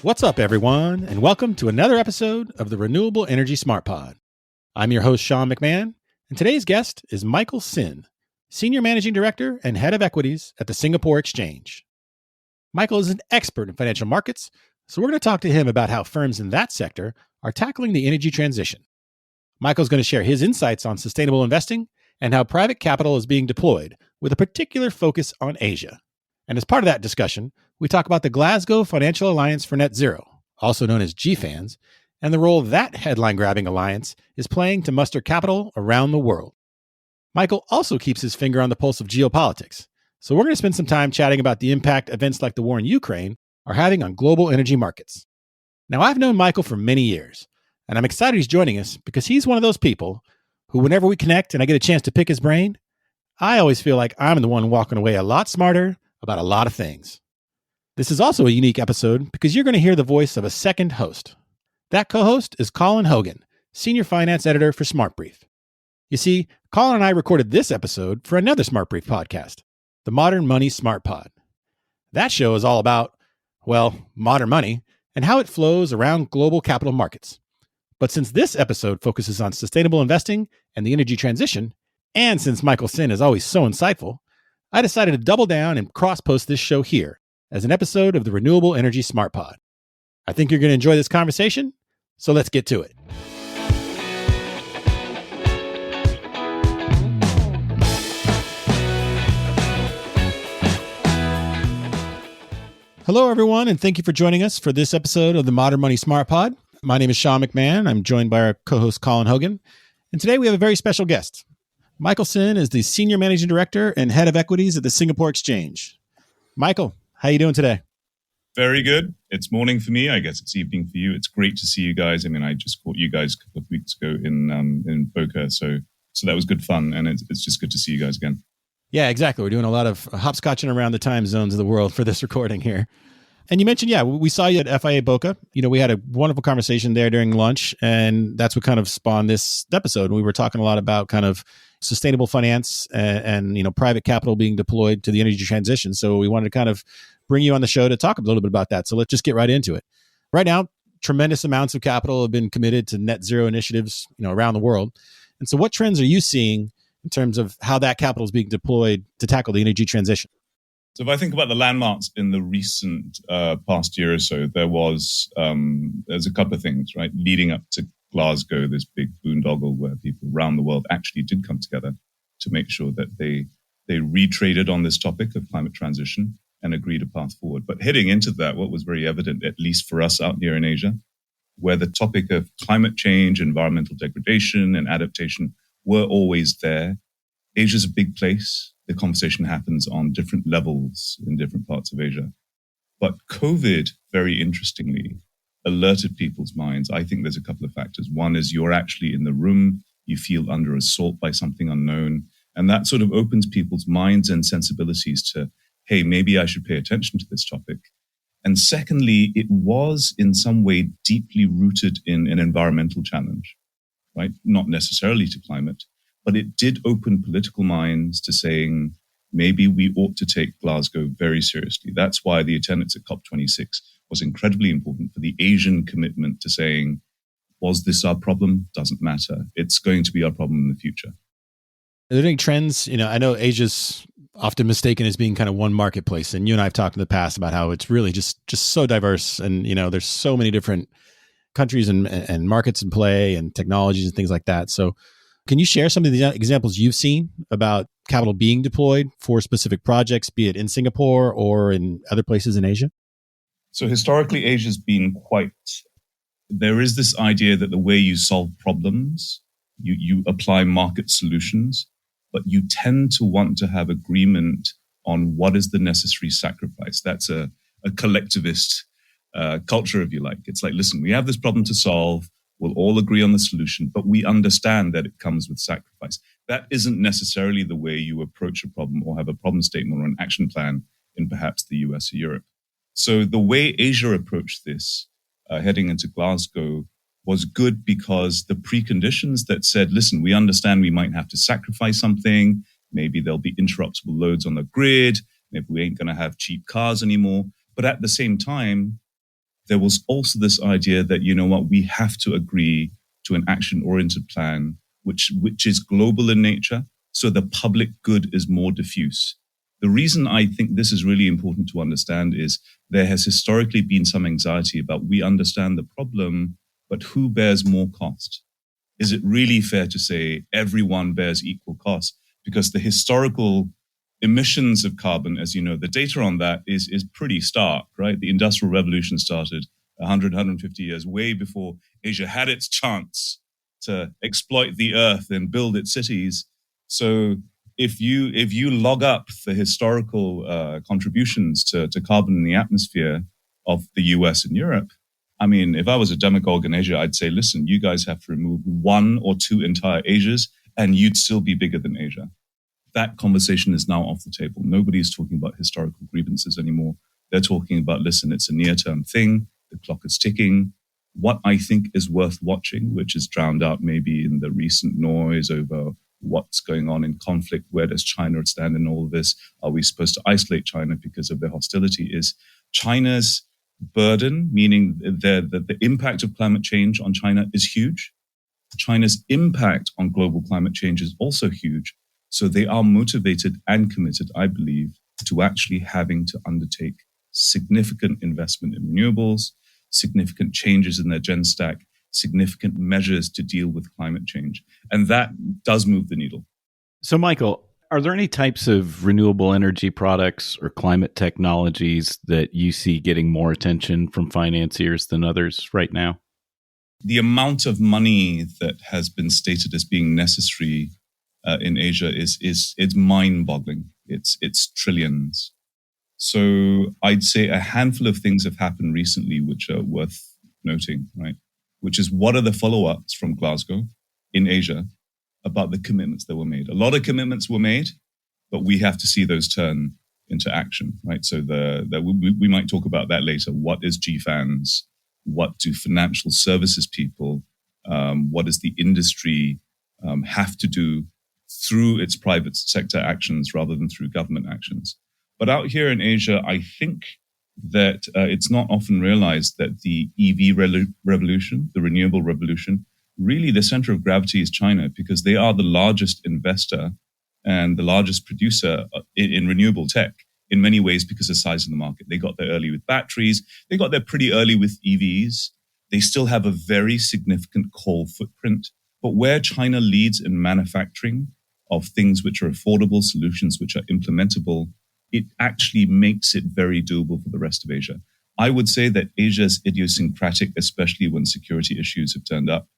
What's up, everyone, and welcome to another episode of the Renewable Energy Smart Pod. I'm your host, Sean McMahon, and today's guest is Michael Sin, Senior Managing Director and Head of Equities at the Singapore Exchange. Michael is an expert in financial markets, so we're going to talk to him about how firms in that sector are tackling the energy transition. Michael's going to share his insights on sustainable investing and how private capital is being deployed with a particular focus on Asia. And as part of that discussion, we talk about the Glasgow Financial Alliance for Net Zero, also known as GFANZ, and the role that headline-grabbing alliance is playing to muster capital around the world. Michael also keeps his finger on the pulse of geopolitics, so we're going to spend some time chatting about the impact events like the war in Ukraine are having on global energy markets. Now, I've known Michael for many years, and I'm excited he's joining us because he's one of those people who, whenever we connect and I get a chance to pick his brain, I always feel like I'm the one walking away a lot smarter about a lot of things. This is also a unique episode because you're going to hear the voice of a second host. That co-host is Colin Hogan, Senior Finance Editor for SmartBrief. You see, Colin and I recorded this episode for another SmartBrief podcast, the Modern Money Smart Pod. That show is all about, well, modern money and how it flows around global capital markets. But since this episode focuses on sustainable investing and the energy transition, and since Michael Sin is always so insightful, I decided to double down and cross-post this show here as an episode of the Renewable Energy Smart Pod. I think you're going to enjoy this conversation, so let's get to it. Hello, everyone, and thank you for joining us for this episode of the Modern Money Smart Pod. My name is Sean McMahon. I'm joined by our co-host, Colin Hogan. And today we have a very special guest. Michael Sin is the Senior Managing Director and Head of Equities at the Singapore Exchange. Michael, how are you doing today? Very good. It's morning for me. I guess it's evening for you. It's great to see you guys. I mean, I just caught you guys a couple of weeks ago in Boca, so that was good fun, and it's just good to see you guys again. Yeah, exactly. We're doing a lot of hopscotching around the time zones of the world for this recording here. And you mentioned, we saw you at FIA Boca. We had a wonderful conversation there during lunch, and that's what kind of spawned this episode. We were talking a lot about kind of sustainable finance and private capital being deployed to the energy transition. So we wanted to kind of bring you on the show to talk a little bit about that. So let's just get right into it. Right now, tremendous amounts of capital have been committed to net zero initiatives, around the world. And so what trends are you seeing in terms of how that capital is being deployed to tackle the energy transition? So if I think about the landmarks in the recent past year or so, there's a couple of things, right? Leading up to Glasgow, this big boondoggle where people around the world actually did come together to make sure that they retraded on this topic of climate transition and agreed a path forward. But heading into that, what was very evident, at least for us out here in Asia, where the topic of climate change, environmental degradation, and adaptation were always there. Asia's a big place. The conversation happens on different levels in different parts of Asia. But COVID, very interestingly, alerted people's minds. I think there's a couple of factors. One is you're actually in the room, you feel under assault by something unknown, and that sort of opens people's minds and sensibilities to, hey, maybe I should pay attention to this topic. And secondly, it was in some way deeply rooted in an environmental challenge, right? Not necessarily to climate, but it did open political minds to saying, maybe we ought to take Glasgow very seriously. That's why the attendance at COP26 was incredibly important for the Asian commitment to saying, was this our problem? Doesn't matter. It's going to be our problem in the future. Are there any trends? I know Asia's often mistaken as being kind of one marketplace. And you and I have talked in the past about how it's really just so diverse. And, there's so many different countries and markets in play and technologies and things like that. So can you share some of the examples you've seen about capital being deployed for specific projects, be it in Singapore or in other places in Asia? So historically, Asia's been there is this idea that the way you solve problems, you apply market solutions, but you tend to want to have agreement on what is the necessary sacrifice. That's a collectivist culture, if you like. It's like, listen, we have this problem to solve. We'll all agree on the solution, but we understand that it comes with sacrifice. That isn't necessarily the way you approach a problem or have a problem statement or an action plan in perhaps the US or Europe. So the way Asia approached this, heading into Glasgow, was good because the preconditions that said, listen, we understand we might have to sacrifice something. Maybe there'll be interruptible loads on the grid. Maybe we ain't going to have cheap cars anymore. But at the same time, there was also this idea that, you know what, we have to agree to an action-oriented plan, which is global in nature, so the public good is more diffuse. The reason I think this is really important to understand is there has historically been some anxiety about we understand the problem, but who bears more cost? Is it really fair to say everyone bears equal cost? Because the historical emissions of carbon, as you know, the data on that is pretty stark, right? The Industrial Revolution started 100, 150 years, way before Asia had its chance to exploit the earth and build its cities. So if you log up the historical contributions to carbon in the atmosphere of the US and Europe, I mean, if I was a demagogue in Asia, I'd say, listen, you guys have to remove 1 or 2 entire Asias and you'd still be bigger than Asia. That conversation is now off the table. Nobody's talking about historical grievances anymore. They're talking about, listen, it's a near-term thing. The clock is ticking. What I think is worth watching, which is drowned out maybe in the recent noise over what's going on in conflict, where does China stand in all of this? Are we supposed to isolate China because of their hostility? Is China's burden, meaning the impact of climate change on China, is huge. China's impact on global climate change is also huge. So they are motivated and committed, I believe, to actually having to undertake significant investment in renewables, significant changes in their gen stack, significant measures to deal with climate change. And that does move the needle. So, Michael, are there any types of renewable energy products or climate technologies that you see getting more attention from financiers than others right now? The amount of money that has been stated as being necessary in Asia is mind-boggling. It's trillions. So I'd say a handful of things have happened recently which are worth noting, right? Which is, what are the follow-ups from Glasgow in Asia about the commitments that were made? A lot of commitments were made, but we have to see those turn into action, right? So we might talk about that later. What is GFANZ? What do financial services people, what does the industry have to do through its private sector actions rather than through government actions? But out here in Asia, I think that it's not often realized that the EV revolution, the renewable revolution, really the center of gravity is China, because they are the largest investor and the largest producer in renewable tech in many ways because of the size of the market. They got there early with batteries. They got there pretty early with EVs. They still have a very significant coal footprint. But where China leads in manufacturing of things which are affordable, solutions which are implementable, it actually makes it very doable for the rest of Asia. I would say that Asia is idiosyncratic, especially when security issues have turned up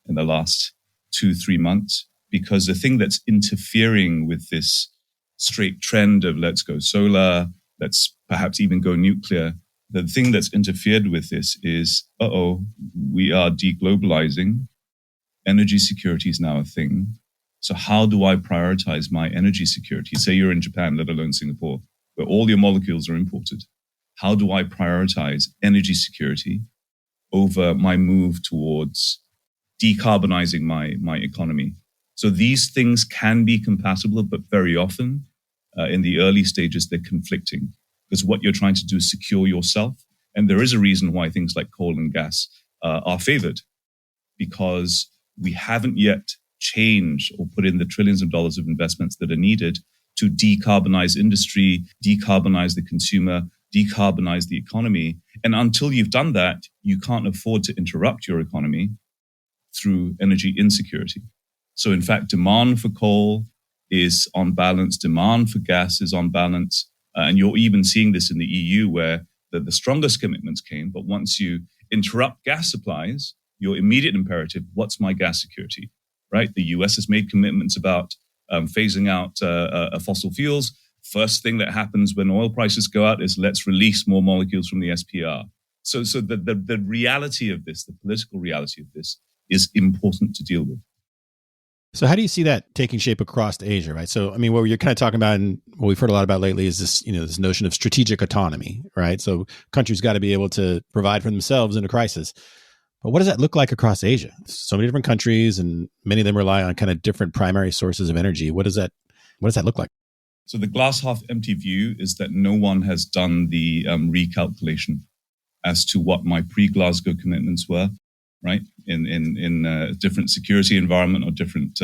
in the last 2-3 months, because the thing that's interfering with this straight trend of let's go solar, let's perhaps even go nuclear, the thing that's interfered with this is, we are deglobalizing. Energy security is now a thing. So how do I prioritize my energy security? Say you're in Japan, let alone Singapore, where all your molecules are imported. How do I prioritize energy security over my move towards decarbonizing my economy? So these things can be compatible, but very often in the early stages, they're conflicting, because what you're trying to do is secure yourself. And there is a reason why things like coal and gas are favored, because we haven't yet changed or put in the trillions of dollars of investments that are needed to decarbonize industry, decarbonize the consumer, decarbonize the economy. And until you've done that, you can't afford to interrupt your economy through energy insecurity. So in fact, demand for coal is on balance, demand for gas is on balance. And you're even seeing this in the EU, where the strongest commitments came. But once you interrupt gas supplies, your immediate imperative, what's my gas security, right? The US has made commitments about phasing out fossil fuels. First thing that happens when oil prices go out is let's release more molecules from the SPR. So the reality of this, the political reality of this, is important to deal with. So how do you see that taking shape across Asia, right? So, I mean, what you're kind of talking about and what we've heard a lot about lately is this, this notion of strategic autonomy, right? So countries got to be able to provide for themselves in a crisis. But what does that look like across Asia? So many different countries, and many of them rely on kind of different primary sources of energy. What does that look like? So the glass half empty view is that no one has done the recalculation as to what my pre-Glasgow commitments were, right, in a different security environment or different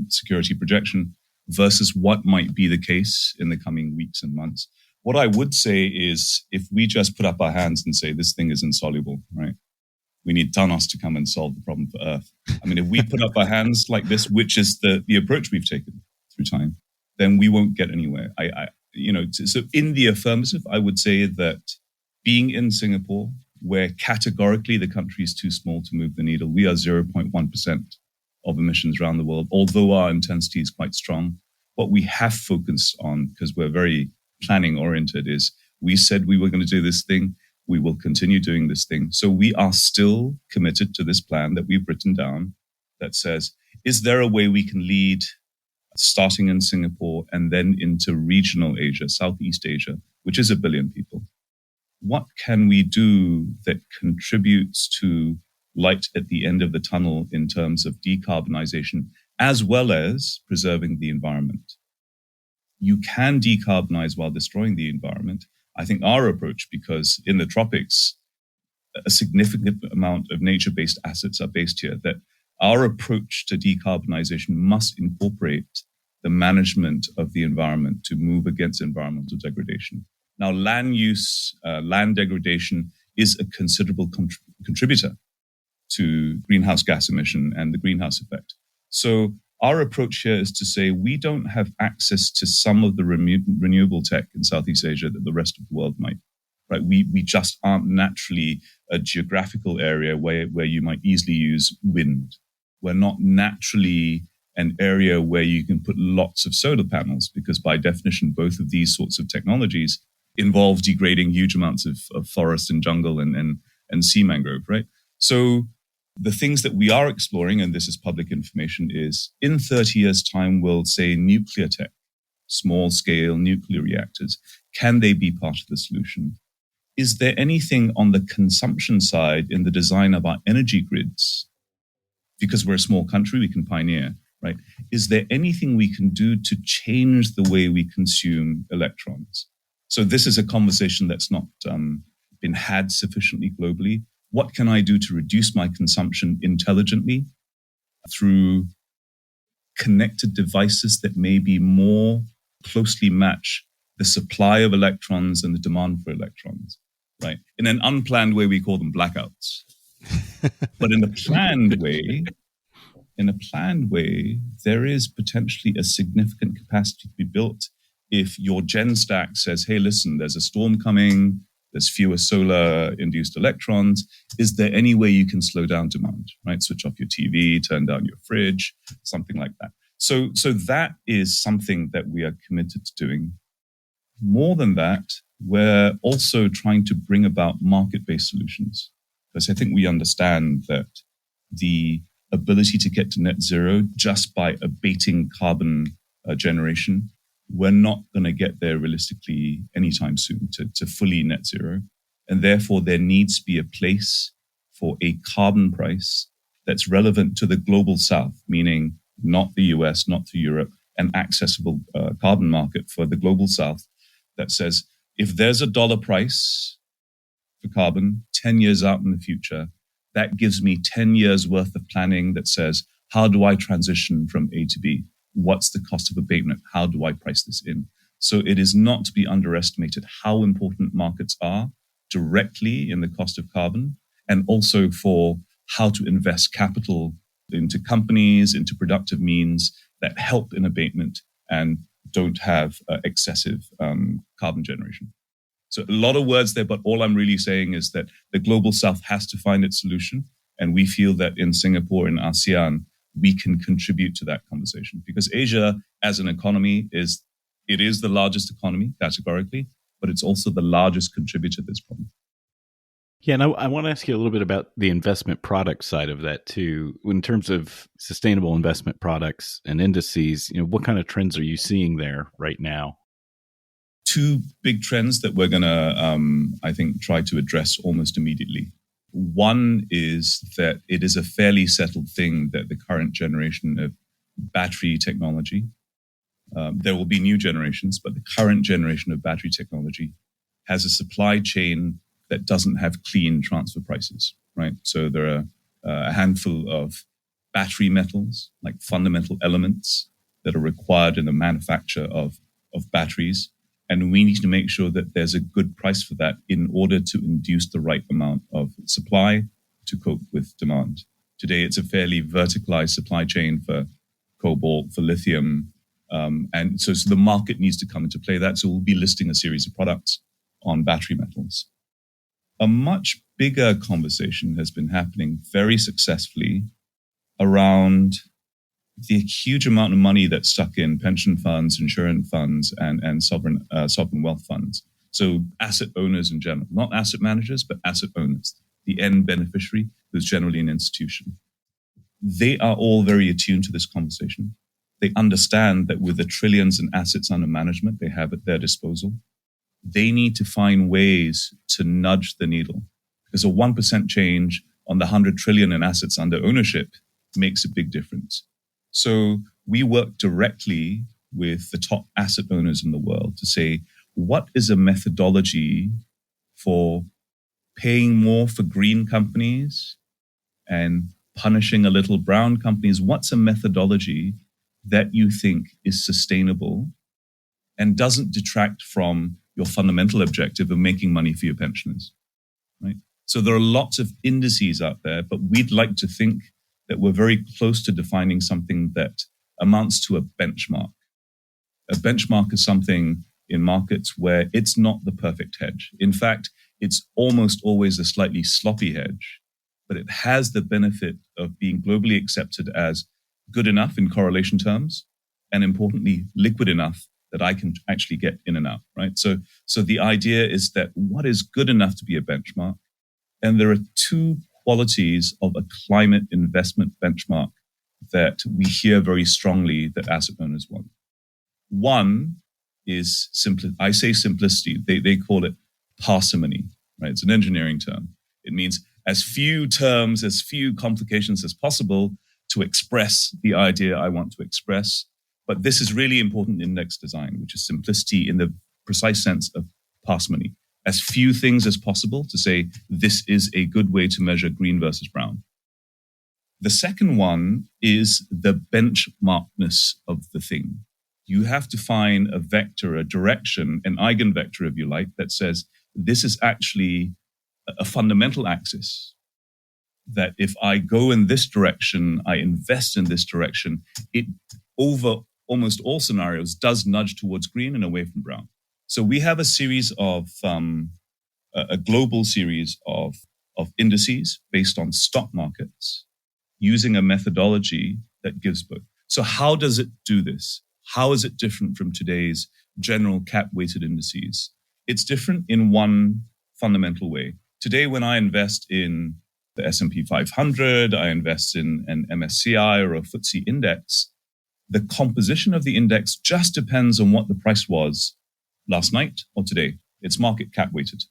security projection versus what might be the case in the coming weeks and months. What I would say is if we just put up our hands and say this thing is insoluble, right, we need Thanos to come and solve the problem for Earth. I mean, if we put up our hands like this, which is the approach we've taken through time, then we won't get anywhere. So in the affirmative, I would say that being in Singapore, where categorically the country is too small to move the needle, we are 0.1% of emissions around the world, although our intensity is quite strong. What we have focused on, because we're very planning oriented, is we said we were going to do this thing. We will continue doing this thing. So we are still committed to this plan that we've written down that says, is there a way we can lead starting in Singapore and then into regional Asia, Southeast Asia, which is 1 billion people? What can we do that contributes to light at the end of the tunnel in terms of decarbonization, as well as preserving the environment? You can decarbonize while destroying the environment. I think our approach, because in the tropics, a significant amount of nature-based assets are based here, that our approach to decarbonization must incorporate the management of the environment to move against environmental degradation. Now, land use, land degradation is a considerable contributor to greenhouse gas emission and the greenhouse effect. So our approach here is to say we don't have access to some of the renewable tech in Southeast Asia that the rest of the world might. Right? We just aren't naturally a geographical area where you might easily use wind. We're not naturally an area where you can put lots of solar panels, because by definition, both of these sorts of technologies involve degrading huge amounts of forest and jungle and sea mangrove, right? So the things that we are exploring, and this is public information, is in 30 years' time, we'll say nuclear tech, small-scale nuclear reactors. Can they be part of the solution? Is there anything on the consumption side in the design of our energy grids? Because we're a small country, we can pioneer, right? Is there anything we can do to change the way we consume electrons? So this is a conversation that's not been had sufficiently globally. What can I do to reduce my consumption intelligently through connected devices that maybe more closely match the supply of electrons and the demand for electrons, right? In an unplanned way, we call them blackouts. But in a planned way, there is potentially a significant capacity to be built if your gen stack says, hey, listen, there's a storm coming, there's fewer solar-induced electrons. Is there any way you can slow down demand, right? Switch off your TV, turn down your fridge, something like that. So that is something that we are committed to doing. More than that, we're also trying to bring about market-based solutions, because I think we understand that the ability to get to net zero just by abating carbon generation, we're not going to get there realistically anytime soon to fully net zero. And therefore, there needs to be a place for a carbon price that's relevant to the global south, meaning not the US, not to Europe, an accessible carbon market for the global south that says, if there's a dollar price for carbon 10 years out in the future, that gives me 10 years worth of planning that says, how do I transition from A to B? What's the cost of abatement? How do I price this in? So it is not to be underestimated how important markets are directly in the cost of carbon, and also for how to invest capital into companies, into productive means that help in abatement and don't have excessive carbon generation. So a lot of words there, but all I'm really saying is that the global south has to find its solution. And we feel that in Singapore and ASEAN, we can contribute to that conversation, because Asia as an economy is the largest economy categorically, but it's also the largest contributor to this problem. Yeah, and I want to ask you a little bit about the investment product side of that too. In terms of sustainable investment products and indices, what kind of trends are you seeing there right now? Two big trends that we're going to, I think, try to address almost immediately. One is that it is a fairly settled thing that the current generation of battery technology, there will be new generations, but the current generation of battery technology has a supply chain that doesn't have clean transfer prices, right? So there are a handful of battery metals, like fundamental elements that are required in the manufacture of batteries. And we need to make sure that there's a good price for that in order to induce the right amount of supply to cope with demand. Today, it's a fairly verticalized supply chain for cobalt, for lithium. And so the market needs to come into play that. So we'll be listing a series of products on battery metals. A much bigger conversation has been happening very successfully around the huge amount of money that's stuck in pension funds, insurance funds, and sovereign wealth funds. So asset owners in general, not asset managers, but asset owners, the end beneficiary, who's generally an institution. They are all very attuned to this conversation. They understand that with the trillions in assets under management they have at their disposal, they need to find ways to nudge the needle, because a 1% change on the 100 trillion in assets under ownership makes a big difference. So we work directly with the top asset owners in the world to say, what is a methodology for paying more for green companies and punishing a little brown companies? What's a methodology that you think is sustainable and doesn't detract from your fundamental objective of making money for your pensioners, right? So there are lots of indices out there, but we'd like to think that we're very close to defining something that amounts to a benchmark. A benchmark is something in markets where it's not the perfect hedge. In fact, it's almost always a slightly sloppy hedge, but it has the benefit of being globally accepted as good enough in correlation terms, and importantly, liquid enough that I can actually get in and out, right? So the idea is that what is good enough to be a benchmark? And there are two qualities of a climate investment benchmark that we hear very strongly that asset owners want. One is simplicity. They call it parsimony, right? It's an engineering term. It means as few terms, as few complications as possible to express the idea I want to express. But this is really important in index design, which is simplicity in the precise sense of parsimony. As few things as possible to say this is a good way to measure green versus brown. The second one is the benchmarkness of the thing. You have to find a vector, a direction, an eigenvector, if you like, that says this is actually a fundamental axis. That if I go in this direction, I invest in this direction, it over almost all scenarios does nudge towards green and away from brown. So we have a series of, a global series of indices based on stock markets using a methodology that gives both. So how does it do this? How is it different from today's general cap-weighted indices? It's different in one fundamental way. Today, when I invest in the S&P 500, I invest in an MSCI or a FTSE index, the composition of the index just depends on what the price was last night or today. It's market cap weighted.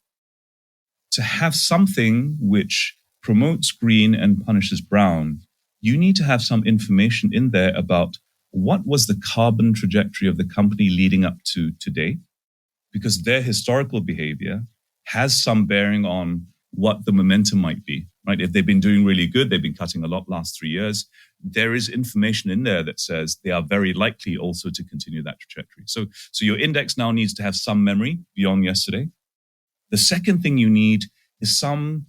To have something which promotes green and punishes brown, you need to have some information in there about what was the carbon trajectory of the company leading up to today, because their historical behavior has some bearing on what the momentum might be, right? If they've been doing really good, they've been cutting a lot last 3 years, there is information in there that says they are very likely also to continue that trajectory. So your index now needs to have some memory beyond yesterday. The second thing you need is some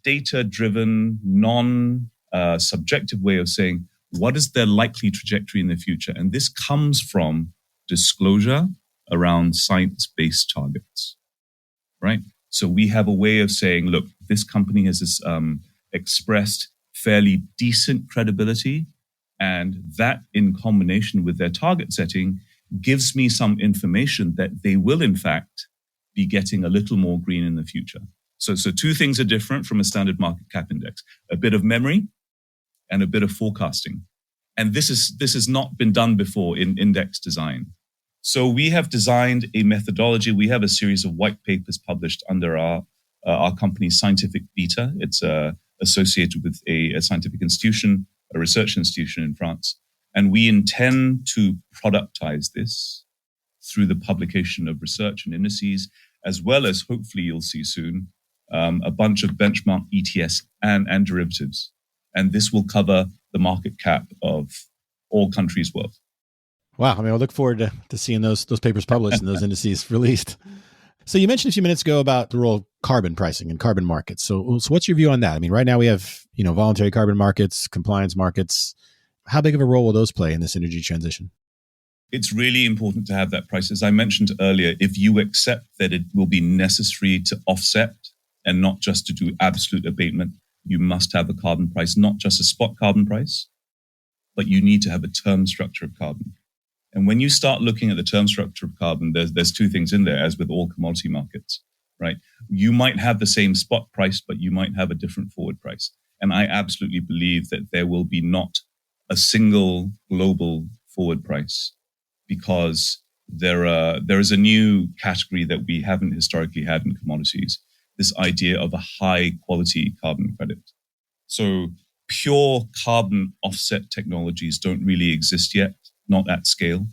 data-driven, non-subjective way of saying, what is their likely trajectory in the future? And this comes from disclosure around science-based targets, right? So we have a way of saying, look, this company has expressed fairly decent credibility, and that in combination with their target setting gives me some information that they will in fact be getting a little more green in the future. So two things are different from a standard market cap index: a bit of memory and a bit of forecasting. And this has not been done before in index design. So we have designed a methodology. We have a series of white papers published under our company's Scientific Beta. It's associated with a scientific institution, a research institution in France. And we intend to productize this through the publication of research and indices, as well as, hopefully you'll see soon, a bunch of benchmark ETS and derivatives. And this will cover the market cap of all countries' world. Wow. I mean, I look forward to seeing those papers published and those indices released. So you mentioned a few minutes ago about the role of carbon pricing and carbon markets. So what's your view on that? I mean, right now we have, voluntary carbon markets, compliance markets. How big of a role will those play in this energy transition? It's really important to have that price. As I mentioned earlier, if you accept that it will be necessary to offset and not just to do absolute abatement, you must have a carbon price, not just a spot carbon price, but you need to have a term structure of carbon. And when you start looking at the term structure of carbon, there's two things in there, as with all commodity markets, right? You might have the same spot price, but you might have a different forward price. And I absolutely believe that there will be not a single global forward price, because there is a new category that we haven't historically had in commodities, this idea of a high quality carbon credit. So pure carbon offset technologies don't really exist yet, not at scale,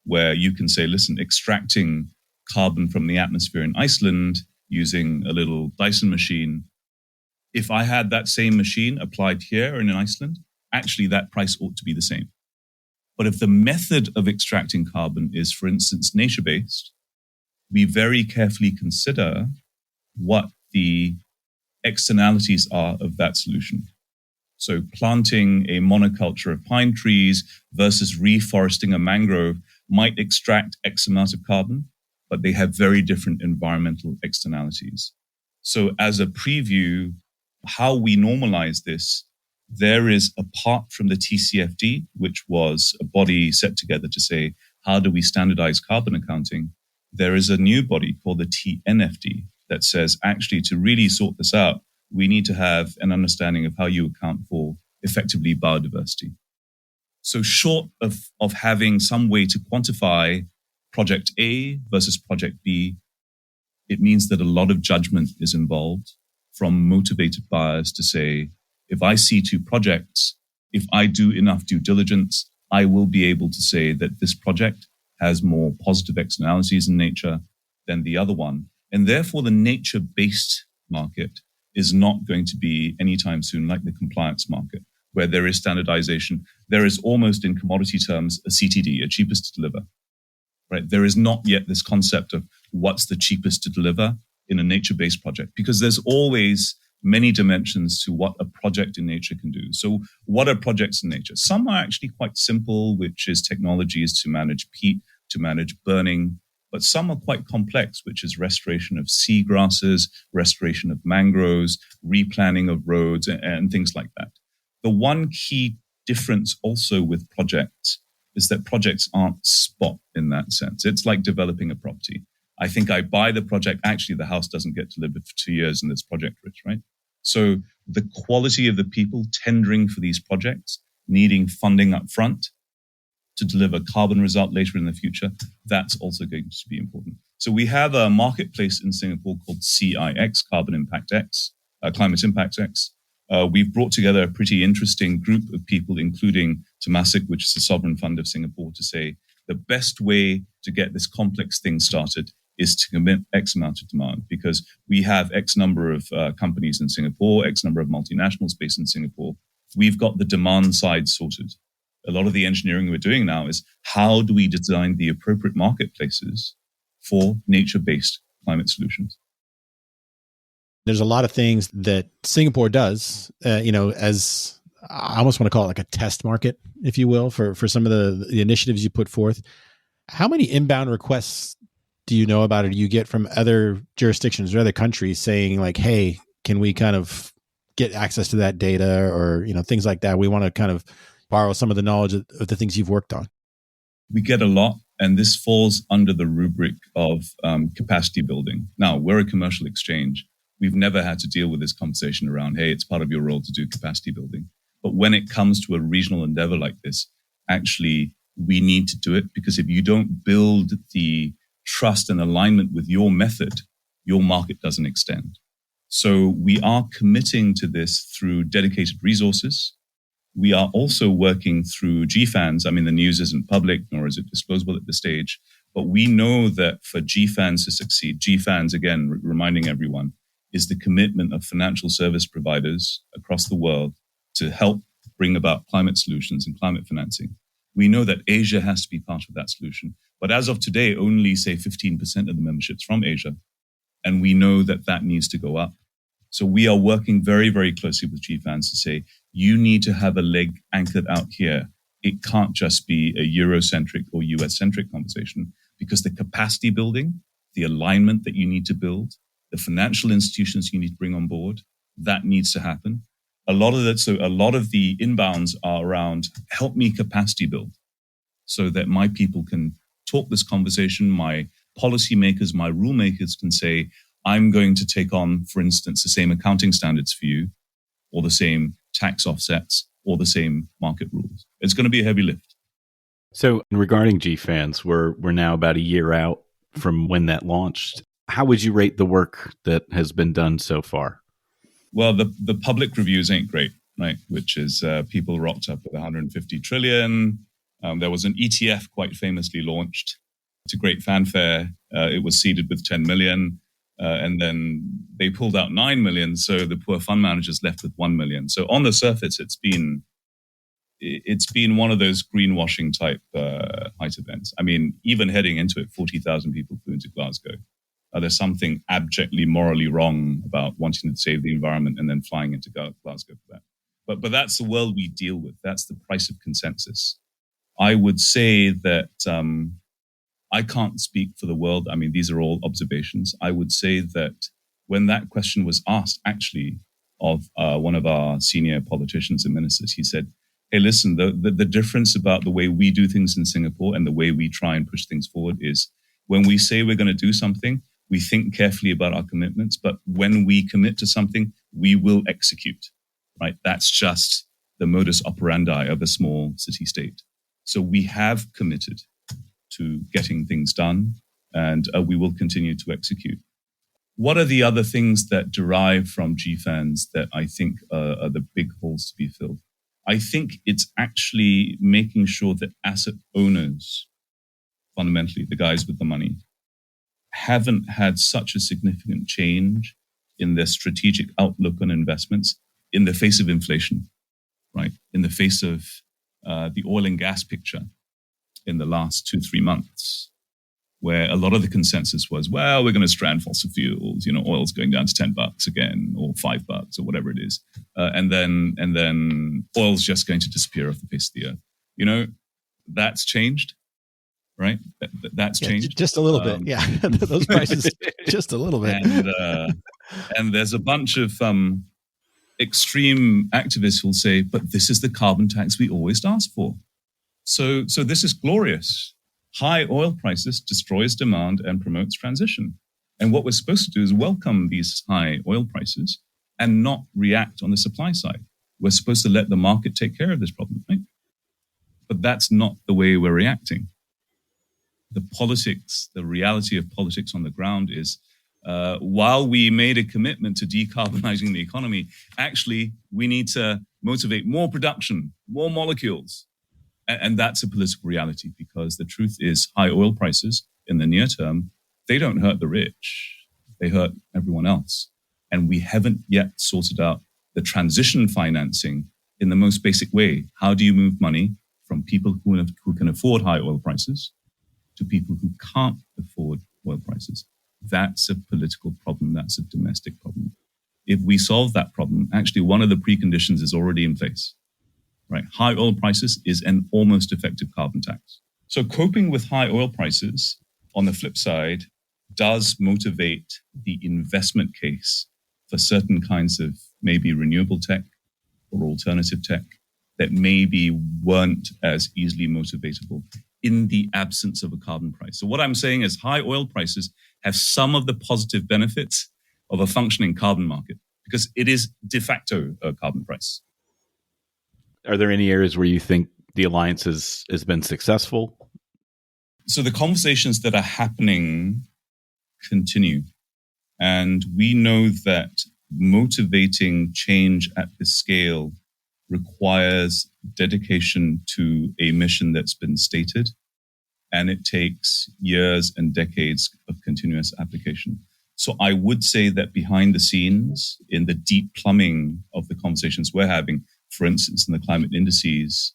where you can say, listen, extracting carbon from the atmosphere in Iceland using a little Dyson machine, if I had that same machine applied here in Iceland, actually that price ought to be the same. But if the method of extracting carbon is, for instance, nature-based, we very carefully consider what the externalities are of that solution. So planting a monoculture of pine trees versus reforesting a mangrove might extract X amount of carbon, but they have very different environmental externalities. So as a preview, how we normalize this, there is, apart from the TCFD, which was a body set together to say, how do we standardize carbon accounting? There is a new body called the TNFD that says, actually, to really sort this out, we need to have an understanding of how you account for effectively biodiversity. So short of having some way to quantify project A versus project B, it means that a lot of judgment is involved from motivated buyers to say, if I see two projects, if I do enough due diligence, I will be able to say that this project has more positive externalities in nature than the other one. And therefore, the nature-based market is not going to be anytime soon like the compliance market, where there is standardization. There is almost, in commodity terms, a CTD, a cheapest to deliver. Right? There is not yet this concept of what's the cheapest to deliver in a nature-based project, because there's always many dimensions to what a project in nature can do. So what are projects in nature? Some are actually quite simple, which is technologies to manage peat, to manage burning, but some are quite complex, which is restoration of seagrasses, restoration of mangroves, replanning of roads, and things like that. The one key difference also with projects is that projects aren't spot in that sense. It's like developing a property. I think I buy the project, actually the house doesn't get delivered for 2 years and it's project rich, right? So the quality of the people tendering for these projects, needing funding up front to deliver carbon result later in the future, that's also going to be important. So we have a marketplace in Singapore called CIX, Carbon Impact X, Climate Impact X. We've brought together a pretty interesting group of people, including Temasek, which is the sovereign fund of Singapore, to say the best way to get this complex thing started is to commit X amount of demand, because we have X number of companies in Singapore, X number of multinationals based in Singapore. We've got the demand side sorted. A lot of the engineering we're doing now is how do we design the appropriate marketplaces for nature-based climate solutions? There's a lot of things that Singapore does, as I almost want to call it like a test market, if you will, for some of the initiatives you put forth. How many inbound requests do you know about, or do you get from other jurisdictions or other countries saying like, hey, can we kind of get access to that data, or, things like that? We want to kind of borrow some of the knowledge of the things you've worked on. We get a lot, and this falls under the rubric of capacity building. Now, we're a commercial exchange. We've never had to deal with this conversation around, hey, it's part of your role to do capacity building. But when it comes to a regional endeavor like this, actually, we need to do it, because if you don't build the trust and alignment with your method, your market doesn't extend. So we are committing to this through dedicated resources. We are also working through GFANs. I mean, the news isn't public, nor is it disclosable at this stage. But we know that for GFANs to succeed, GFANs, again, reminding everyone, is the commitment of financial service providers across the world to help bring about climate solutions and climate financing. We know that Asia has to be part of that solution. But as of today, only, say, 15% of the membership's from Asia. And we know that that needs to go up. So we are working very, very closely with GFANs to say, you need to have a leg anchored out here. It can't just be a Eurocentric or US-centric conversation, because the capacity building, the alignment that you need to build, the financial institutions you need to bring on board, that needs to happen. A lot of the inbounds are around, help me capacity build so that my people can talk this conversation, my policymakers, my rule makers can say, I'm going to take on, for instance, the same accounting standards for you, or the same tax offsets, or the same market rules. It's going to be a heavy lift. So regarding GFANs, we're now about a year out from when that launched. How would you rate the work that has been done so far? Well, the public reviews ain't great, right? Which is people rocked up with 150 trillion. There was an ETF quite famously launched. It's a great fanfare. It was seeded with 10 million. And then they pulled out 9 million. So the poor fund managers left with 1 million. So on the surface, it's been one of those greenwashing type height events. I mean, even heading into it, 40,000 people flew into Glasgow. There's something abjectly morally wrong about wanting to save the environment and then flying into Glasgow for that. But that's the world we deal with. That's the price of consensus. I would say that I can't speak for the world. I mean, these are all observations. I would say that when that question was asked, actually, of one of our senior politicians and ministers, he said, hey, listen, the difference about the way we do things in Singapore and the way we try and push things forward is when we say we're going to do something, we think carefully about our commitments, but when we commit to something, we will execute, right? That's just the modus operandi of a small city-state. So we have committed to getting things done, and we will continue to execute. What are the other things that derive from GFANs that I think are the big holes to be filled? I think it's actually making sure that asset owners, fundamentally the guys with the money, haven't had such a significant change in their strategic outlook on investments in the face of inflation, right? In the face of the oil and gas picture in the last 2-3 months, where a lot of the consensus was, well, we're going to strand fossil fuels, oil's going down to $10 again, or $5 or whatever it is. And then oil's just going to disappear off the face of the earth. That's changed. Right, that's changed just a little bit. Yeah, those prices just a little bit. And there's a bunch of extreme activists who'll say, "But this is the carbon tax we always asked for." So this is glorious. High oil prices destroys demand and promotes transition. And what we're supposed to do is welcome these high oil prices and not react on the supply side. We're supposed to let the market take care of this problem, right? But that's not the way we're reacting. The politics, the reality of politics on the ground is, while we made a commitment to decarbonizing the economy, actually, we need to motivate more production, more molecules. And that's a political reality, because the truth is high oil prices in the near term, they don't hurt the rich. They hurt everyone else. And we haven't yet sorted out the transition financing in the most basic way. How do you move money from people who can afford high oil prices to people who can't afford oil prices? That's a political problem. That's a domestic problem. If we solve that problem, actually one of the preconditions is already in place, right? High oil prices is an almost effective carbon tax. So coping with high oil prices, on the flip side, does motivate the investment case for certain kinds of maybe renewable tech or alternative tech that maybe weren't as easily motivatable in the absence of a carbon price. So what I'm saying is high oil prices have some of the positive benefits of a functioning carbon market, because it is de facto a carbon price. Are there any areas where you think the alliance has been successful? So the conversations that are happening continue. And we know that motivating change at this scale requires dedication to a mission that's been stated, and it takes years and decades of continuous application. So I would say that behind the scenes, in the deep plumbing of the conversations we're having, for instance, in the climate indices,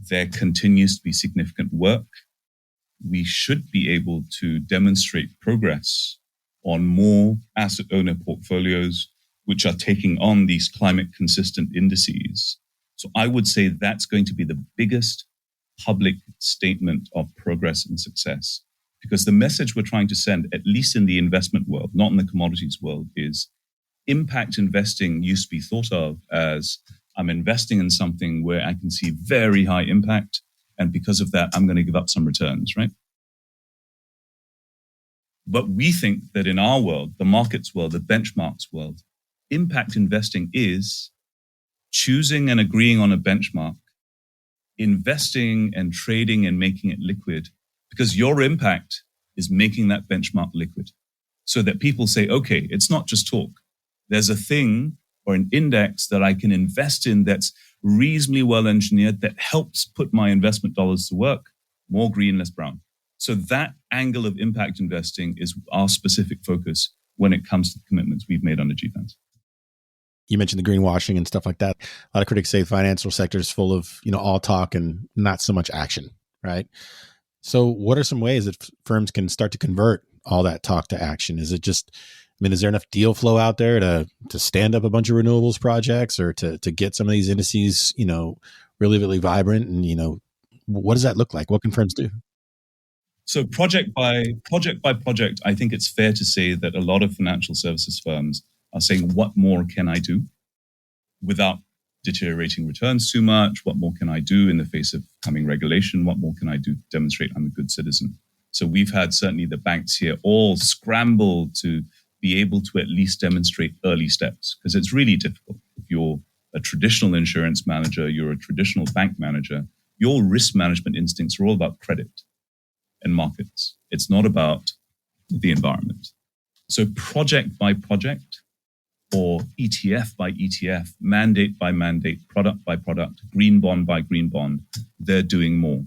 there continues to be significant work. We should be able to demonstrate progress on more asset owner portfolios which are taking on these climate consistent indices. So I would say that's going to be the biggest public statement of progress and success. Because the message we're trying to send, at least in the investment world, not in the commodities world, is impact investing used to be thought of as I'm investing in something where I can see very high impact, and because of that, I'm going to give up some returns, right? But we think that in our world, the markets world, the benchmarks world, impact investing is choosing and agreeing on a benchmark, investing and trading and making it liquid, because your impact is making that benchmark liquid. So that people say, okay, it's not just talk. There's a thing or an index that I can invest in that's reasonably well engineered that helps put my investment dollars to work, more green, less brown. So that angle of impact investing is our specific focus when it comes to the commitments we've made under GFANZ. You mentioned the greenwashing and stuff like that. A lot of critics say the financial sector is full of, all talk and not so much action, right? So what are some ways that firms can start to convert all that talk to action? Is it just, is there enough deal flow out there to stand up a bunch of renewables projects or to get some of these indices, really, really vibrant? And, what does that look like? What can firms do? So project by project, I think it's fair to say that a lot of financial services firms are saying, what more can I do without deteriorating returns too much? What more can I do in the face of coming regulation? What more can I do to demonstrate I'm a good citizen? So we've had certainly the banks here all scramble to be able to at least demonstrate early steps, because it's really difficult. If you're a traditional insurance manager, you're a traditional bank manager, your risk management instincts are all about credit and markets. It's not about the environment. So project by project, or ETF by ETF, mandate by mandate, product by product, green bond by green bond, they're doing more.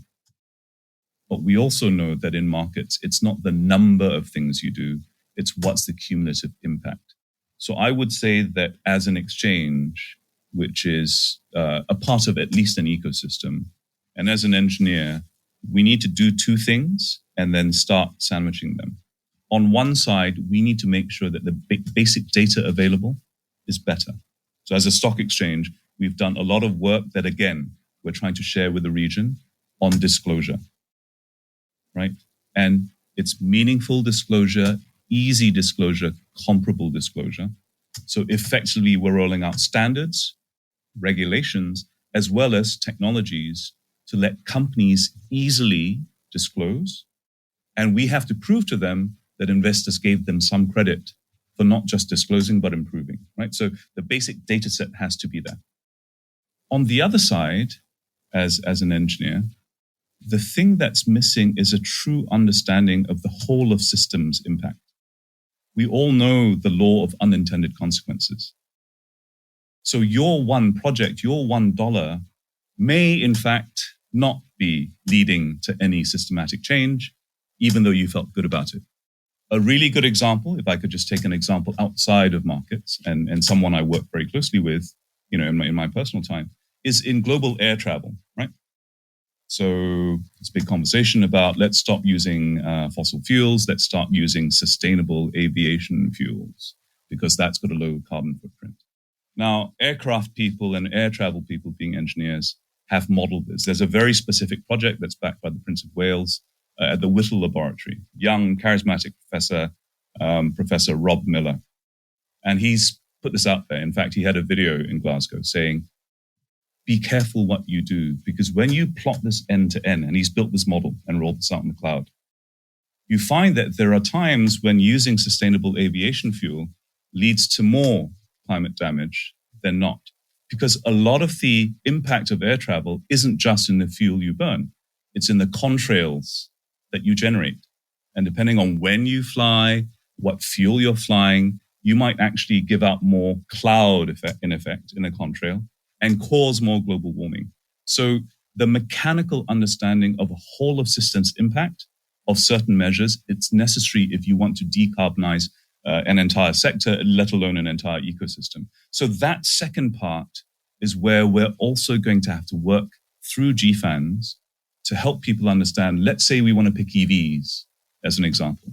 But we also know that in markets, it's not the number of things you do, it's what's the cumulative impact. So I would say that as an exchange, which is a part of at least an ecosystem, and as an engineer, we need to do two things and then start sandwiching them. On one side, we need to make sure that the basic data available is better. So as a stock exchange, we've done a lot of work that, again, we're trying to share with the region on disclosure, right? And it's meaningful disclosure, easy disclosure, comparable disclosure. So effectively, we're rolling out standards, regulations, as well as technologies to let companies easily disclose. And we have to prove to them that investors gave them some credit for not just disclosing, but improving, right? So the basic data set has to be there. On the other side, as an engineer, the thing that's missing is a true understanding of the whole of systems impact. We all know the law of unintended consequences. So your one project, your $1 may in fact not be leading to any systematic change, even though you felt good about it. A really good example, if I could just take an example outside of markets and someone I work very closely with, in my personal time, is in global air travel, right? So it's a big conversation about let's stop using fossil fuels, let's start using sustainable aviation fuels, because that's got a low carbon footprint. Now, aircraft people and air travel people, being engineers, have modeled this. There's a very specific project that's backed by the Prince of Wales at the Whittle Laboratory, young, charismatic professor, Professor Rob Miller. And he's put this out there. In fact, he had a video in Glasgow saying, be careful what you do, because when you plot this end to end, and he's built this model and rolled this out in the cloud, you find that there are times when using sustainable aviation fuel leads to more climate damage than not. Because a lot of the impact of air travel isn't just in the fuel you burn, it's in the contrails that you generate. And depending on when you fly, what fuel you're flying, you might actually give out more cloud effect in a contrail and cause more global warming. So the mechanical understanding of a whole of systems impact of certain measures, it's necessary if you want to decarbonize an entire sector, let alone an entire ecosystem. So that second part is where we're also going to have to work through GFANs to help people understand. Let's say we want to pick EVs as an example.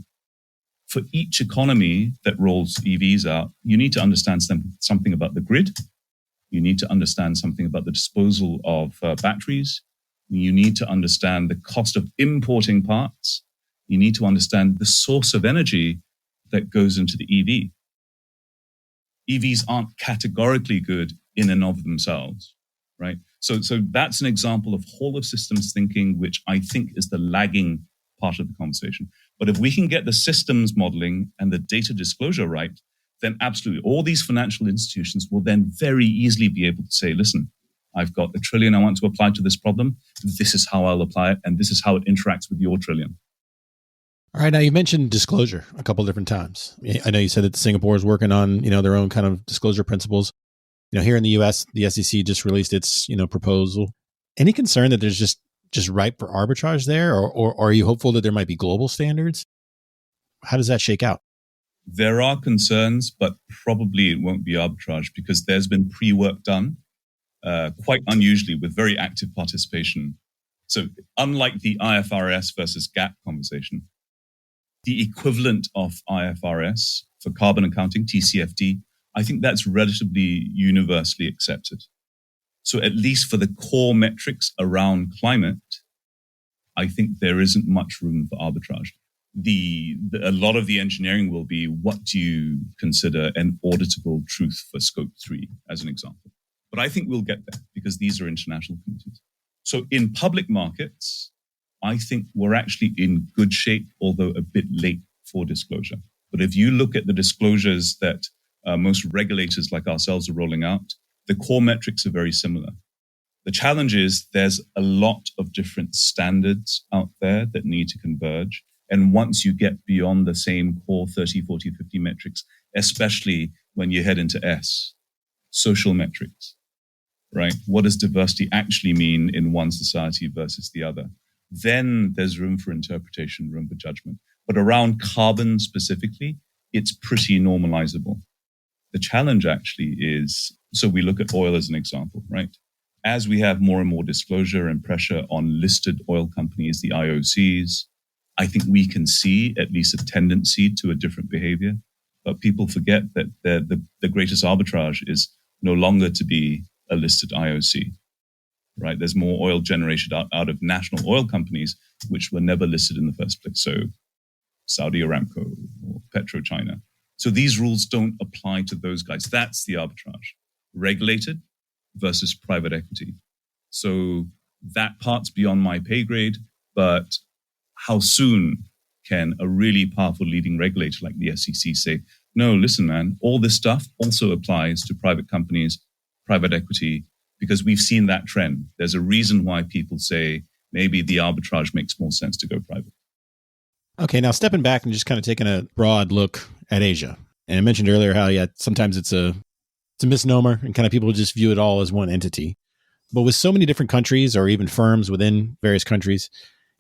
For each economy that rolls EVs out, you need to understand something about the grid. You need to understand something about the disposal of batteries. You need to understand the cost of importing parts. You need to understand the source of energy that goes into the EV. EVs aren't categorically good in and of themselves, right? So that's an example of whole of systems thinking, which I think is the lagging part of the conversation. But if we can get the systems modeling and the data disclosure right, then absolutely all these financial institutions will then very easily be able to say, listen, I've got $1 trillion I want to apply to this problem. This is how I'll apply it. And this is how it interacts with your trillion. All right. Now you mentioned disclosure a couple of different times. I know you said that Singapore is working on, their own kind of disclosure principles. Here in the US, the SEC just released its, proposal. Any concern that there's just ripe for arbitrage there? Or are you hopeful that there might be global standards? How does that shake out? There are concerns, but probably it won't be arbitrage because there's been pre-work done, quite unusually with very active participation. So unlike the IFRS versus GAAP conversation, the equivalent of IFRS for carbon accounting, TCFD, I think that's relatively universally accepted. So at least for the core metrics around climate, I think there isn't much room for arbitrage. A lot of the engineering will be, what do you consider an auditable truth for scope 3, as an example? But I think we'll get there because these are international committees. So in public markets, I think we're actually in good shape, although a bit late for disclosure. But if you look at the disclosures that most regulators like ourselves are rolling out, the core metrics are very similar. The challenge is there's a lot of different standards out there that need to converge. And once you get beyond the same core 30, 40, 50 metrics, especially when you head into S, social metrics, right? What does diversity actually mean in one society versus the other? Then there's room for interpretation, room for judgment. But around carbon specifically, it's pretty normalizable. The challenge actually is, so we look at oil as an example, right? As we have more and more disclosure and pressure on listed oil companies, the IOCs, I think we can see at least a tendency to a different behavior. But people forget that the greatest arbitrage is no longer to be a listed IOC, right? There's more oil generated out of national oil companies, which were never listed in the first place. So Saudi Aramco or PetroChina. So these rules don't apply to those guys. That's the arbitrage. Regulated versus private equity. So that part's beyond my pay grade, but how soon can a really powerful leading regulator like the SEC say, no, listen, man, all this stuff also applies to private companies, private equity, because we've seen that trend. There's a reason why people say maybe the arbitrage makes more sense to go private. Okay, now stepping back and just kind of taking a broad look at Asia. And I mentioned earlier how, sometimes it's a misnomer and kind of people just view it all as one entity. But with so many different countries or even firms within various countries,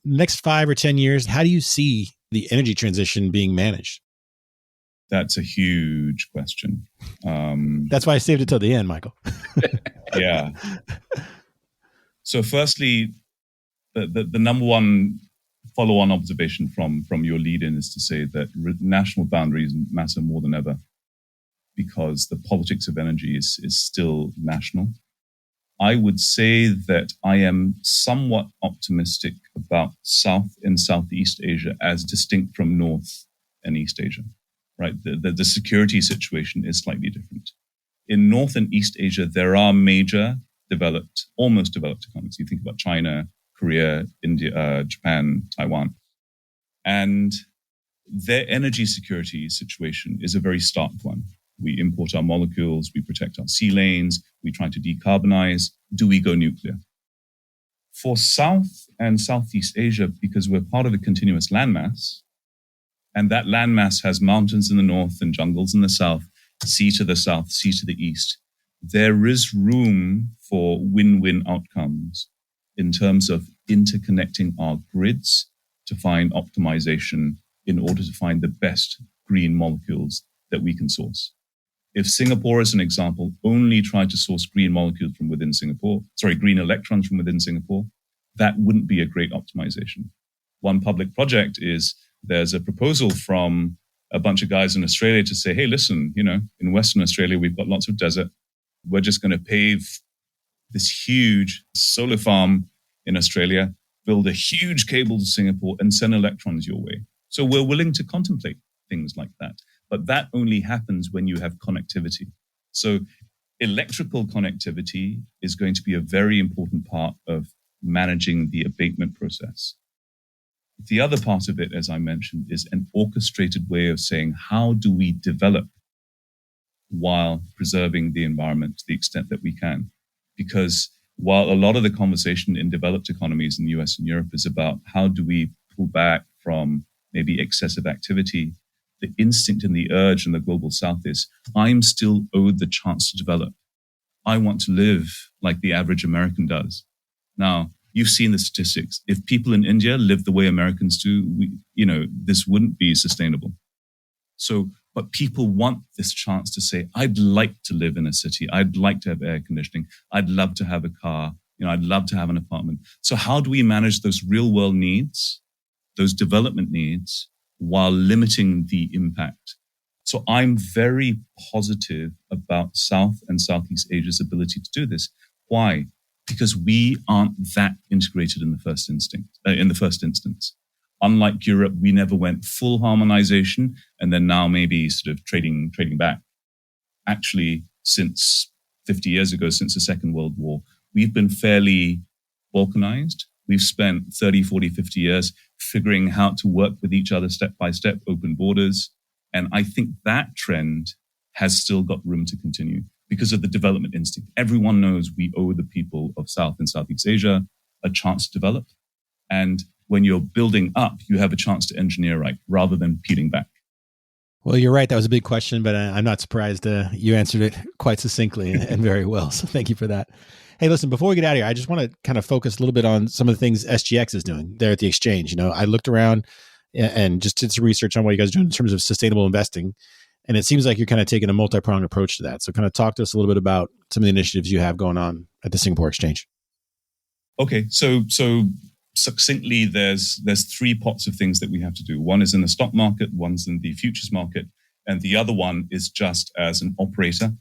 next 5 or 10 years, how do you see the energy transition being managed? That's a huge question. That's why I saved it till the end, Michael. Yeah. So firstly, the number one follow-on observation from your lead-in is to say that national boundaries matter more than ever because the politics of energy is still national. I would say that I am somewhat optimistic about South and Southeast Asia as distinct from North and East Asia, right? The security situation is slightly different. In North and East Asia, there are major almost developed economies. You think about China, Korea, India, Japan, Taiwan. And their energy security situation is a very stark one. We import our molecules, we protect our sea lanes, we try to decarbonize. Do we go nuclear? For South and Southeast Asia, because we're part of a continuous landmass, and that landmass has mountains in the north and jungles in the south, sea to the south, sea to the east, there is room for win-win outcomes in terms of interconnecting our grids to find optimization in order to find the best green molecules that we can source. If Singapore, as an example, only tried to source green molecules from within green electrons from within Singapore, that wouldn't be a great optimization. One public project is there's a proposal from a bunch of guys in Australia to say, hey, listen, in Western Australia, we've got lots of desert. We're just going to pave this huge solar farm in Australia, build a huge cable to Singapore and send electrons your way. So we're willing to contemplate things like that. But that only happens when you have connectivity. So electrical connectivity is going to be a very important part of managing the abatement process. The other part of it, as I mentioned, is an orchestrated way of saying, how do we develop while preserving the environment to the extent that we can? Because while a lot of the conversation in developed economies in the US and Europe is about how do we pull back from maybe excessive activity, the instinct and the urge in the global south is, I'm still owed the chance to develop. I want to live like the average American does. Now, you've seen the statistics. If people in India live the way Americans do, this wouldn't be sustainable. So, but people want this chance to say, I'd like to live in a city. I'd like to have air conditioning. I'd love to have a car. I'd love to have an apartment. So how do we manage those real world needs, those development needs, while limiting the impact? So I'm very positive about South and Southeast Asia's ability to do this. Why? Because we aren't that integrated in the first instance. Unlike Europe, we never went full harmonization and then now maybe sort of trading back. Actually, since 50 years ago, since the Second World War, we've been fairly balkanized. We've spent 30, 40, 50 years figuring how to work with each other step by step, open borders. And I think that trend has still got room to continue because of the development instinct. Everyone knows we owe the people of South and Southeast Asia a chance to develop. And when you're building up, you have a chance to engineer right rather than peeling back. Well, you're right. That was a big question, but I'm not surprised you answered it quite succinctly and very well. So thank you for that. Hey, listen, before we get out of here, I just want to kind of focus a little bit on some of the things SGX is doing there at the exchange. I looked around and just did some research on what you guys are doing in terms of sustainable investing. And it seems like you're kind of taking a multi-pronged approach to that. So kind of talk to us a little bit about some of the initiatives you have going on at the Singapore Exchange. Okay, so succinctly, there's three pots of things that we have to do. One is in the stock market, one's in the futures market, and the other one is just as an operator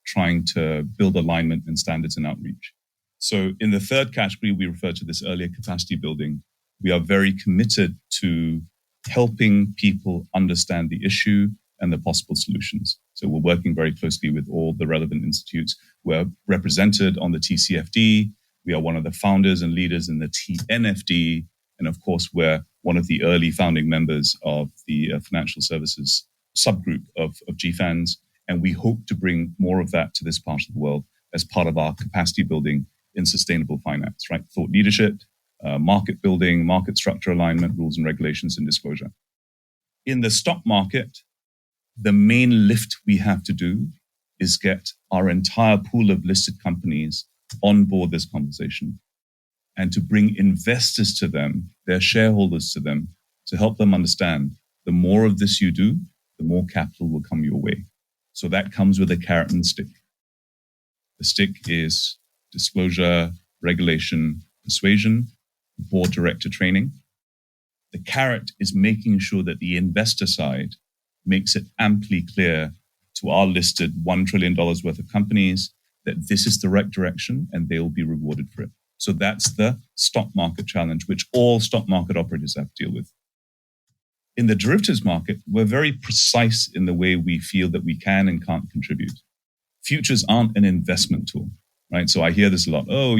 trying to build alignment and standards and outreach. So in the third category, we referred to this earlier, capacity building. We are very committed to helping people understand the issue and the possible solutions. So we're working very closely with all the relevant institutes. We're represented on the TCFD. We are one of the founders and leaders in the TNFD. And of course, we're one of the early founding members of the financial services subgroup of GFANZ. And we hope to bring more of that to this part of the world as part of our capacity building in sustainable finance, right? Thought leadership, market building, market structure alignment, rules and regulations, and disclosure. In the stock market, the main lift we have to do is get our entire pool of listed companies on board this conversation and to bring investors to them, their shareholders to them, to help them understand the more of this you do, the more capital will come your way. So that comes with a carrot and stick. The stick is disclosure, regulation, persuasion, board director training. The carrot is making sure that the investor side makes it amply clear to our listed $1 trillion worth of companies that this is the right direction and they will be rewarded for it. So that's the stock market challenge, which all stock market operators have to deal with. In the derivatives market, we're very precise in the way we feel that we can and can't contribute. Futures aren't an investment tool, right? So I hear this a lot. Oh,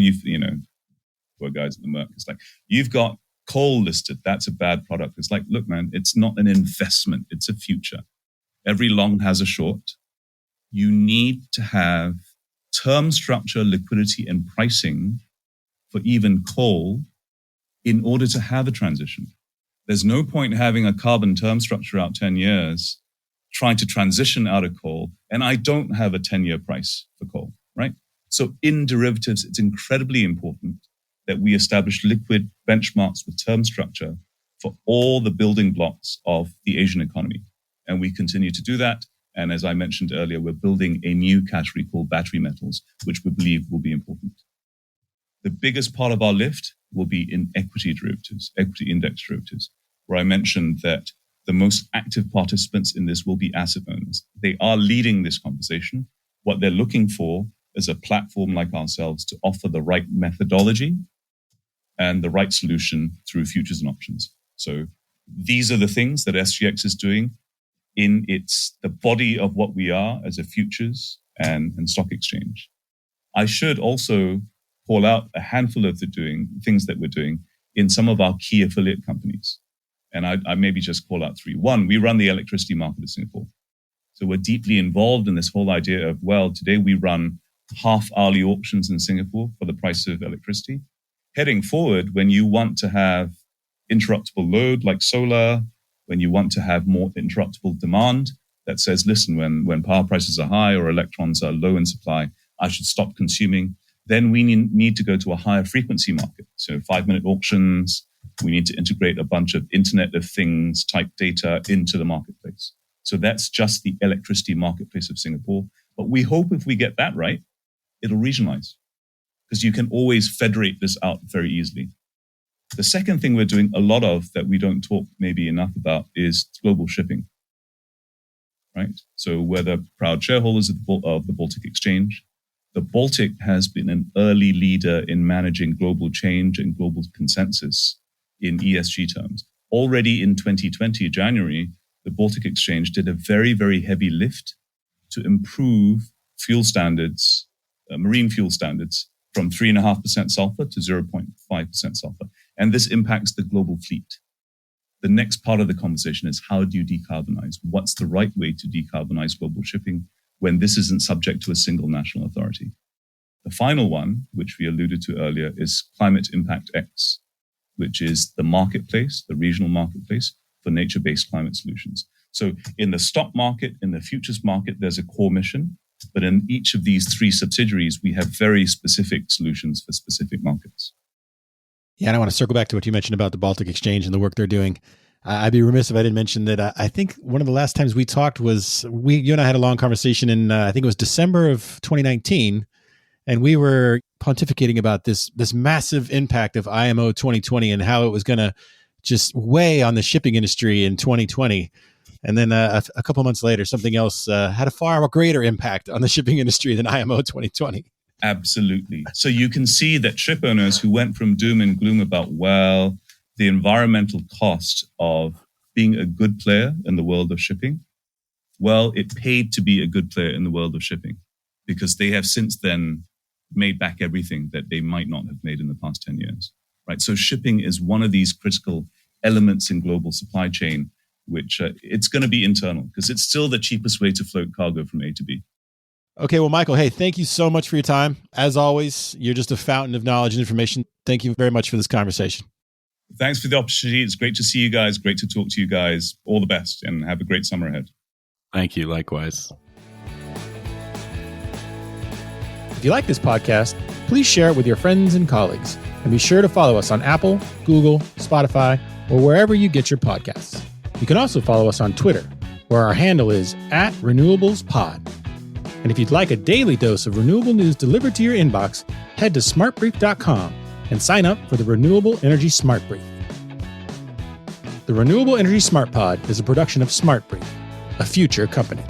poor guys at the Merck. It's like, you've got coal listed. That's a bad product. It's like, look, man, it's not an investment. It's a future. Every long has a short. You need to have term structure, liquidity, and pricing for even coal in order to have a transition. There's no point having a carbon term structure out 10 years, trying to transition out of coal, and I don't have a 10-year price for coal, right? So in derivatives, it's incredibly important that we establish liquid benchmarks with term structure for all the building blocks of the Asian economy. And we continue to do that. And as I mentioned earlier, we're building a new category called battery metals, which we believe will be important. The biggest part of our lift will be in equity derivatives, equity index derivatives, where I mentioned that the most active participants in this will be asset owners. They are leading this conversation. What they're looking for is a platform like ourselves to offer the right methodology and the right solution through futures and options. So these are the things that SGX is doing in the body of what we are as a futures and stock exchange. I should also call out a handful of the things that we're doing in some of our key affiliate companies. And I maybe just call out three. One, we run the electricity market in Singapore. So we're deeply involved in this whole idea of, well, today we run half-hourly auctions in Singapore for the price of electricity. Heading forward, when you want to have interruptible load like solar, when you want to have more interruptible demand that says, listen, when power prices are high or electrons are low in supply, I should stop consuming, then we need to go to a higher frequency market. So 5-minute auctions, we need to integrate a bunch of Internet of Things type data into the marketplace. So that's just the electricity marketplace of Singapore. But we hope if we get that right, it'll regionalize, because you can always federate this out very easily. The second thing we're doing a lot of that we don't talk maybe enough about is global shipping, right? So we're the proud shareholders of the Baltic Exchange. The Baltic has been an early leader in managing global change and global consensus in ESG terms. Already in 2020, January, the Baltic Exchange did a very, very heavy lift to improve fuel standards, marine fuel standards, from 3.5% sulfur to 0.5% sulfur. And this impacts the global fleet. The next part of the conversation is, how do you decarbonize? What's the right way to decarbonize global shipping when this isn't subject to a single national authority? The final one, which we alluded to earlier, is Climate Impact X, which is the marketplace, the regional marketplace for nature-based climate solutions. So in the stock market, in the futures market, there's a core mission. But in each of these three subsidiaries, we have very specific solutions for specific markets. Yeah, and I want to circle back to what you mentioned about the Baltic Exchange and the work they're doing. I'd be remiss if I didn't mention that I think one of the last times we talked was you and I had a long conversation in, I think it was December of 2019, and we were pontificating about this massive impact of IMO 2020 and how it was going to just weigh on the shipping industry in 2020. And then a couple months later, something else had a far greater impact on the shipping industry than IMO 2020. Absolutely. So you can see that ship owners who went from doom and gloom about, well, the environmental cost of being a good player in the world of shipping, well, it paid to be a good player in the world of shipping, because they have since then made back everything that they might not have made in the past 10 years, right? So shipping is one of these critical elements in global supply chain, which it's going to be internal, because it's still the cheapest way to float cargo from A to B. Okay, well, Michael, hey, thank you so much for your time. As always, you're just a fountain of knowledge and information. Thank you very much for this conversation. Thanks for the opportunity. It's great to see you guys. Great to talk to you guys. All the best, and have a great summer ahead. Thank you. Likewise. If you like this podcast, please share it with your friends and colleagues. And be sure to follow us on Apple, Google, Spotify, or wherever you get your podcasts. You can also follow us on Twitter, where our handle is @RenewablesPod. And if you'd like a daily dose of renewable news delivered to your inbox, head to smartbrief.com and sign up for the Renewable Energy Smart Brief. The Renewable Energy Smart Pod is a production of Smart Brief, a future company.